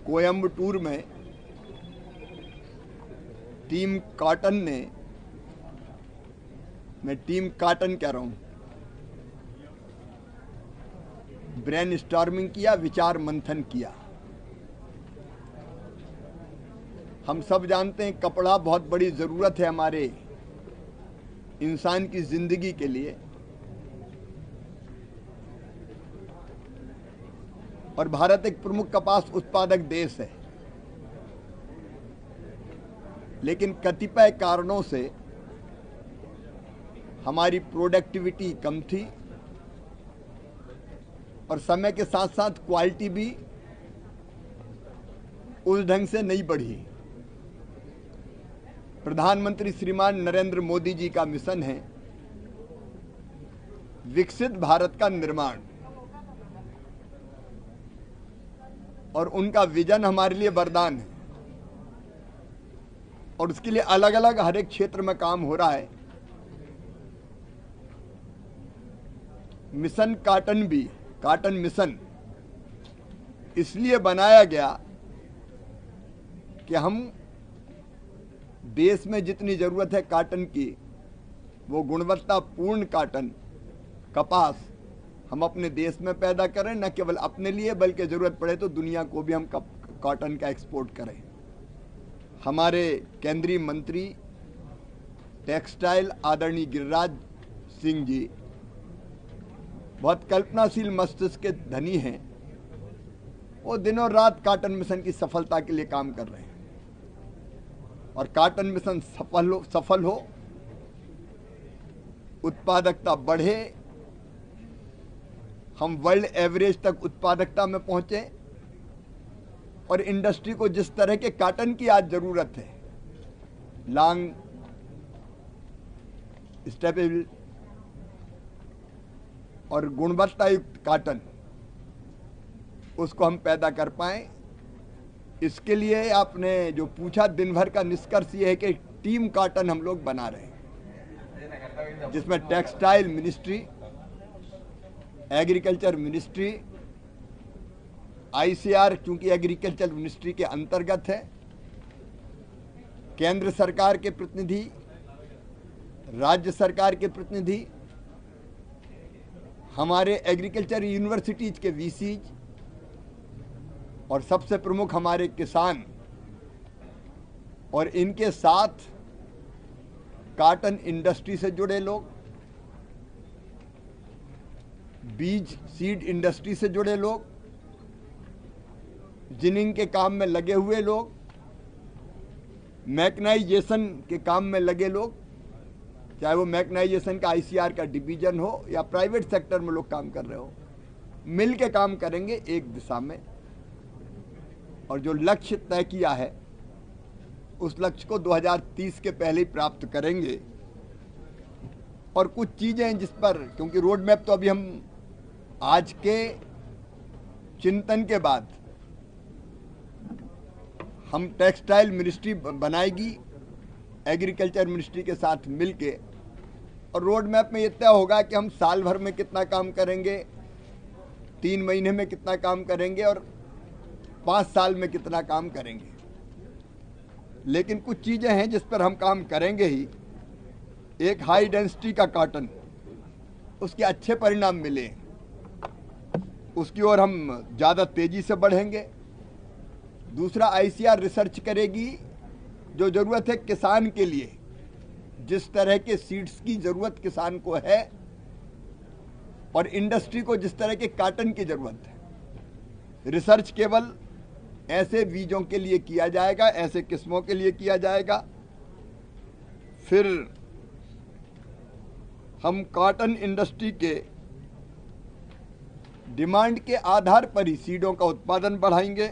कोयम्बटूर में team cotton ने, मैं टीम कॉटन कह रहा हूं, ब्रेन स्टॉर्मिंग किया, विचार मंथन किया। हम सब जानते हैं कपड़ा बहुत बड़ी ज़रूरत है हमारे इंसान की ज़िंदगी के लिए, और भारत एक प्रमुख कपास उत्पादक देश है। लेकिन कतिपय कारणों से हमारी प्रोडक्टिविटी कम थी और समय के साथ साथ क्वालिटी भी उस ढंग से नहीं बढ़ी। प्रधानमंत्री श्रीमान नरेंद्र मोदी जी का मिशन है विकसित भारत का निर्माण, और उनका विजन हमारे लिए वरदान है, और उसके लिए अलग अलग हर एक क्षेत्र में काम हो रहा है। मिशन कॉटन भी, कॉटन मिशन इसलिए बनाया गया कि हम देश में जितनी ज़रूरत है कॉटन की, वो गुणवत्तापूर्ण कॉटन कपास हम अपने देश में पैदा करें, न केवल अपने लिए बल्कि ज़रूरत पड़े तो दुनिया को भी हम कॉटन का एक्सपोर्ट करें। हमारे केंद्रीय मंत्री टेक्सटाइल आदरणीय गिरिराज सिंह जी बहुत कल्पनाशील मस्तिष्क के धनी हैं। वो दिनों रात कॉटन मिशन की सफलता के लिए काम कर रहे हैं, और कॉटन मिशन सफल हो, उत्पादकता बढ़े, हम वर्ल्ड एवरेज तक उत्पादकता में पहुंचे, और इंडस्ट्री को जिस तरह के कॉटन की आज जरूरत है, लॉन्ग स्टेबल और गुणवत्तायुक्त कॉटन, उसको हम पैदा कर पाएं। इसके लिए आपने जो पूछा, दिन भर का निष्कर्ष ये है कि टीम कॉटन हम लोग बना रहे हैं, जिसमें textile ministry, agriculture ministry, ICR चूंकि एग्रीकल्चर मिनिस्ट्री के अंतर्गत है, केंद्र सरकार के प्रतिनिधि, राज्य सरकार के प्रतिनिधि, हमारे एग्रीकल्चर यूनिवर्सिटीज के वीसीज, और सबसे प्रमुख हमारे किसान, और इनके साथ कॉटन इंडस्ट्री से जुड़े लोग, बीज सीड इंडस्ट्री से जुड़े लोग, जिनिंग के काम में लगे हुए लोग, मैकेनाइजेशन के काम में लगे लोग, चाहे वो मैकेनाइजेशन का आईसीआर का डिवीजन हो या प्राइवेट सेक्टर में लोग काम कर रहे हो, मिल के काम करेंगे एक दिशा में, और जो लक्ष्य तय किया है उस लक्ष्य को 2030 के पहले ही प्राप्त करेंगे। और कुछ चीज़ें हैं जिस पर, क्योंकि रोड मैप तो अभी हम आज के चिंतन के बाद हम टेक्सटाइल मिनिस्ट्री बनाएगी एग्रीकल्चर मिनिस्ट्री के साथ मिलके, और रोड मैप में ये तय होगा कि हम साल भर में कितना काम करेंगे, 3 महीने में कितना काम करेंगे, और 5 साल में कितना काम करेंगे। लेकिन कुछ चीज़ें हैं जिस पर हम काम करेंगे ही। एक हाई डेंसिटी का कॉटन, उसके अच्छे परिणाम मिले, उसकी ओर हम ज़्यादा तेज़ी से बढ़ेंगे। दूसरा, आईसीआर रिसर्च करेगी जो ज़रूरत है किसान के लिए, जिस तरह के सीड्स की ज़रूरत किसान को है, और इंडस्ट्री को जिस तरह के कॉटन की ज़रूरत है। रिसर्च केवल ऐसे बीजों के लिए किया जाएगा, ऐसे किस्मों के लिए किया जाएगा। फिर हम कॉटन इंडस्ट्री के डिमांड के आधार पर ही सीडों का उत्पादन बढ़ाएंगे।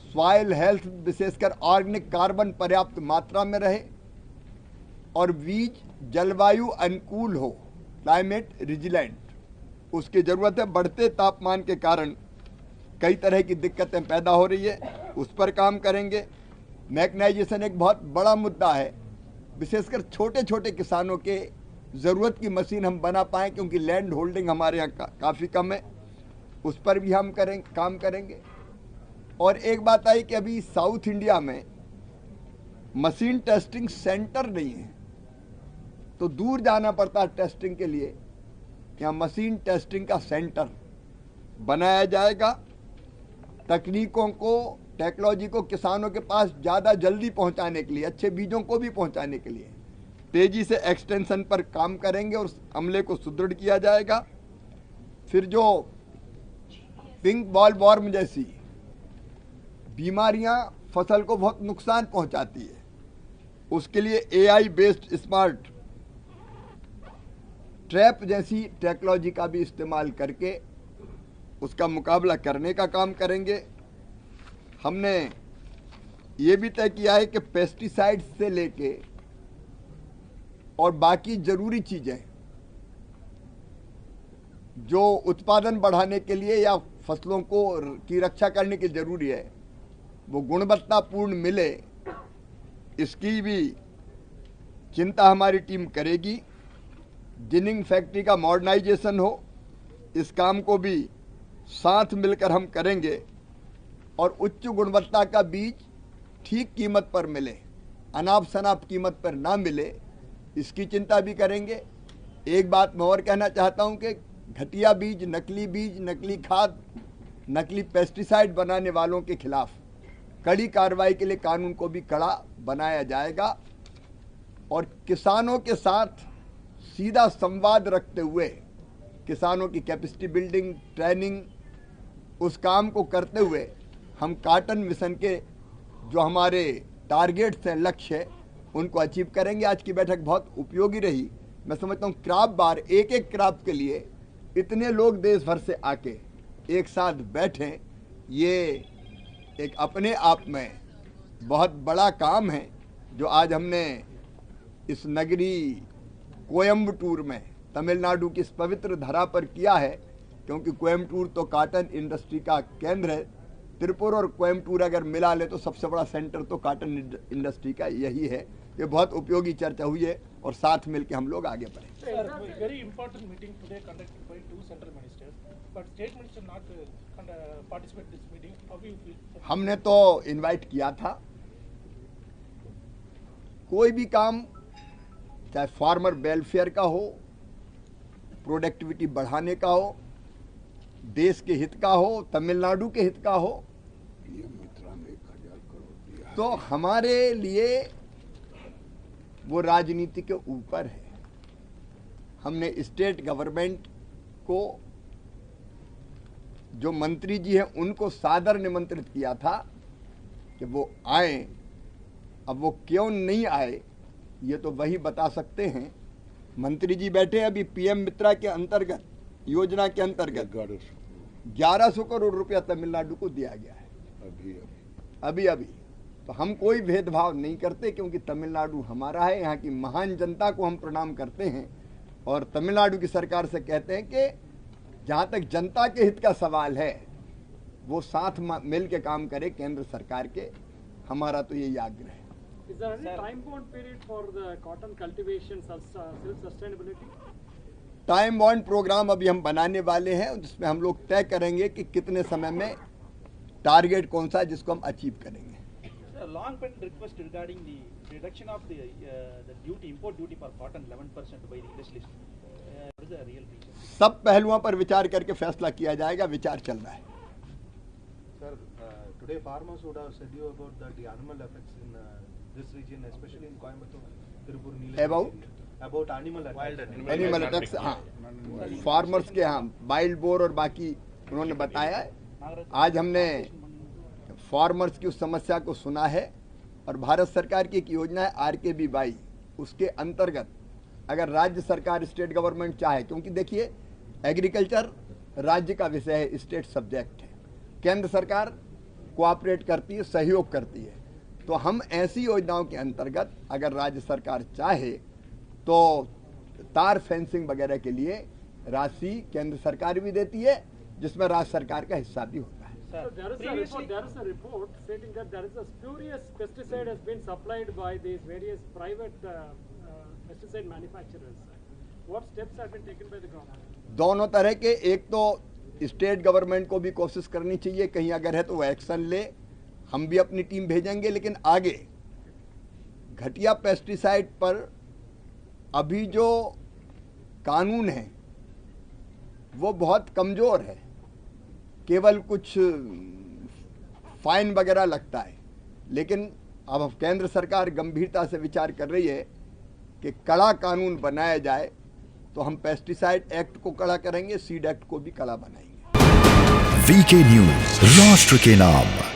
सॉइल हेल्थ, विशेषकर ऑर्गेनिक कार्बन पर्याप्त मात्रा में रहे, और बीज जलवायु अनुकूल हो, क्लाइमेट रिजिलेंट। उसकी ज़रूरत है, बढ़ते तापमान के कारण कई तरह की दिक्कतें पैदा हो रही है, उस पर काम करेंगे। मैकेनाइजेशन एक बहुत बड़ा मुद्दा है, विशेषकर छोटे छोटे किसानों के ज़रूरत की मशीन हम बना पाएँ, क्योंकि लैंड होल्डिंग हमारे यहाँ काफ़ी कम है, उस पर भी हम काम करेंगे। और एक बात आई कि अभी साउथ इंडिया में मशीन टेस्टिंग सेंटर नहीं है, तो दूर जाना पड़ता है टेस्टिंग के लिए। यहाँ मशीन टेस्टिंग का सेंटर बनाया जाएगा। तकनीकों को, टेक्नोलॉजी को किसानों के पास ज़्यादा जल्दी पहुंचाने के लिए, अच्छे बीजों को भी पहुंचाने के लिए तेजी से एक्सटेंशन पर काम करेंगे और अमले को सुदृढ़ किया जाएगा। फिर जो पिंक बॉल वॉर्म जैसी बीमारियां फसल को बहुत नुकसान पहुंचाती है, उसके लिए एआई बेस्ड स्मार्ट ट्रैप जैसी टेक्नोलॉजी का भी इस्तेमाल करके उसका मुकाबला करने का काम करेंगे। हमने ये भी तय किया है कि पेस्टिसाइड्स से लेके और बाकी जरूरी चीजें जो उत्पादन बढ़ाने के लिए या फसलों को की रक्षा करने की जरूरी है, वो गुणवत्तापूर्ण मिले, इसकी भी चिंता हमारी टीम करेगी। जिनिंग फैक्ट्री का मॉडर्नाइजेशन हो, इस काम को भी साथ मिलकर हम करेंगे और उच्च गुणवत्ता का बीज ठीक कीमत पर मिले, अनाप शनाप कीमत पर ना मिले, इसकी चिंता भी करेंगे। एक बात मैं और कहना चाहता हूं कि घटिया बीज, नकली खाद, नकली पेस्टिसाइड बनाने वालों के खिलाफ कड़ी कार्रवाई के लिए कानून को भी कड़ा बनाया जाएगा और किसानों के साथ सीधा संवाद रखते हुए किसानों की कैपेसिटी बिल्डिंग, ट्रेनिंग, उस काम को करते हुए हम कॉटन मिशन के जो हमारे टारगेट्स हैं, लक्ष्य है, उनको अचीव करेंगे। आज की बैठक बहुत उपयोगी रही। मैं समझता हूँ क्रॉप बार, एक क्रॉप के लिए इतने लोग देश भर से आके एक साथ बैठें, ये एक अपने आप में बहुत बड़ा काम है जो आज हमने इस नगरी कोयम्बटूर में, तमिलनाडु की इस पवित्र धरा पर किया है। क्योंकि कोयम्बटूर तो कॉटन इंडस्ट्री का केंद्र है। त्रिपुरा और कोयम्बटूर अगर मिला ले तो सबसे बड़ा सेंटर तो कॉटन इंडस्ट्री का यही है। ये बहुत उपयोगी चर्चा हुई है और साथ मिलकर हम लोग आगे बढ़े। Very important meeting today conducted by 2 central ministers, but state minister not participate this meeting. How do you feel? हमने तो इनवाइट किया था। कोई भी काम, चाहे फार्मर वेलफेयर का हो, प्रोडक्टिविटी बढ़ाने का हो, देश के हित का हो, तमिलनाडु के हित का हो, तो हमारे लिए वो राजनीति के ऊपर है। हमने स्टेट गवर्नमेंट को, जो मंत्री जी हैं, उनको सादर निमंत्रित किया था कि वो आए। अब वो क्यों नहीं आए ये तो वही बता सकते हैं। मंत्री जी बैठे, अभी पीएम मित्रा के अंतर्गत, योजना के अंतर्गत 1100 करोड़ रुपया तमिलनाडु को दिया गया है अभी। तो हम कोई भेदभाव नहीं करते क्योंकि तमिलनाडु हमारा है। यहाँ की महान जनता को हम प्रणाम करते हैं और तमिलनाडु की सरकार से कहते हैं कि जहाँ तक जनता के हित का सवाल है वो साथ मिल के काम करे केंद्र सरकार के। हमारा तो यही आग्रह है। Is there any time-bound period for the cotton cultivation self-sustainability? Time bound programme अभी हम बनाने वाले हैं, जिसमें हम लोग तय करेंगे कि कितने समय में टारगेट कौन सा है जिसको हम अचीव करेंगे। Long pen request regarding the reduction of the duty, import duty for cotton 11% by the legislation. What is the real reason? सब पहलुओं पर विचार करके फैसला किया जाएगा। विचार चल रहा है। Sir, today farmers would have said you about the animal effects in this region, especially in Coimbatore, Tirupur, Neelachal. About animal attacks. Animal attacks, हाँ, फार्मर्स के, हाँ, वाइल्ड बोर और बाकी उन्होंने बताया है। आज हमने फार्मर्स की उस समस्या को सुना है और भारत सरकार की एक योजना है RKB-22, उसके अंतर्गत अगर राज्य सरकार, स्टेट गवर्नमेंट चाहे, क्योंकि देखिए एग्रीकल्चर राज्य का विषय है, स्टेट सब्जेक्ट है, केंद्र सरकार कोऑपरेट करती है, सहयोग करती है। तो हम ऐसी योजनाओं के अंतर्गत अगर राज्य सरकार चाहे तो तार फेंसिंग वगैरह के लिए राशि केंद्र सरकार भी देती है, जिसमें राज्य सरकार का हिस्सा भी होता है। So there is a report stating that there is a spurious pesticide has been supplied by these various private pesticide manufacturers. What steps have been taken by the government? दोनों तरह के, एक तो स्टेट गवर्नमेंट को भी कोशिश करनी चाहिए, कहीं अगर है तो वो एक्शन ले। हम भी अपनी टीम भेजेंगे, लेकिन आगे घटिया पेस्टिसाइड पर अभी जो कानून है वो बहुत कमज़ोर है, केवल कुछ फाइन वगैरह लगता है। लेकिन अब केंद्र सरकार गंभीरता से विचार कर रही है कि कड़ा कानून बनाया जाए, तो हम पेस्टिसाइड एक्ट को कड़ा करेंगे, सीड एक्ट को भी कड़ा बनाएंगे। वीके न्यूज, राष्ट्र के नाम।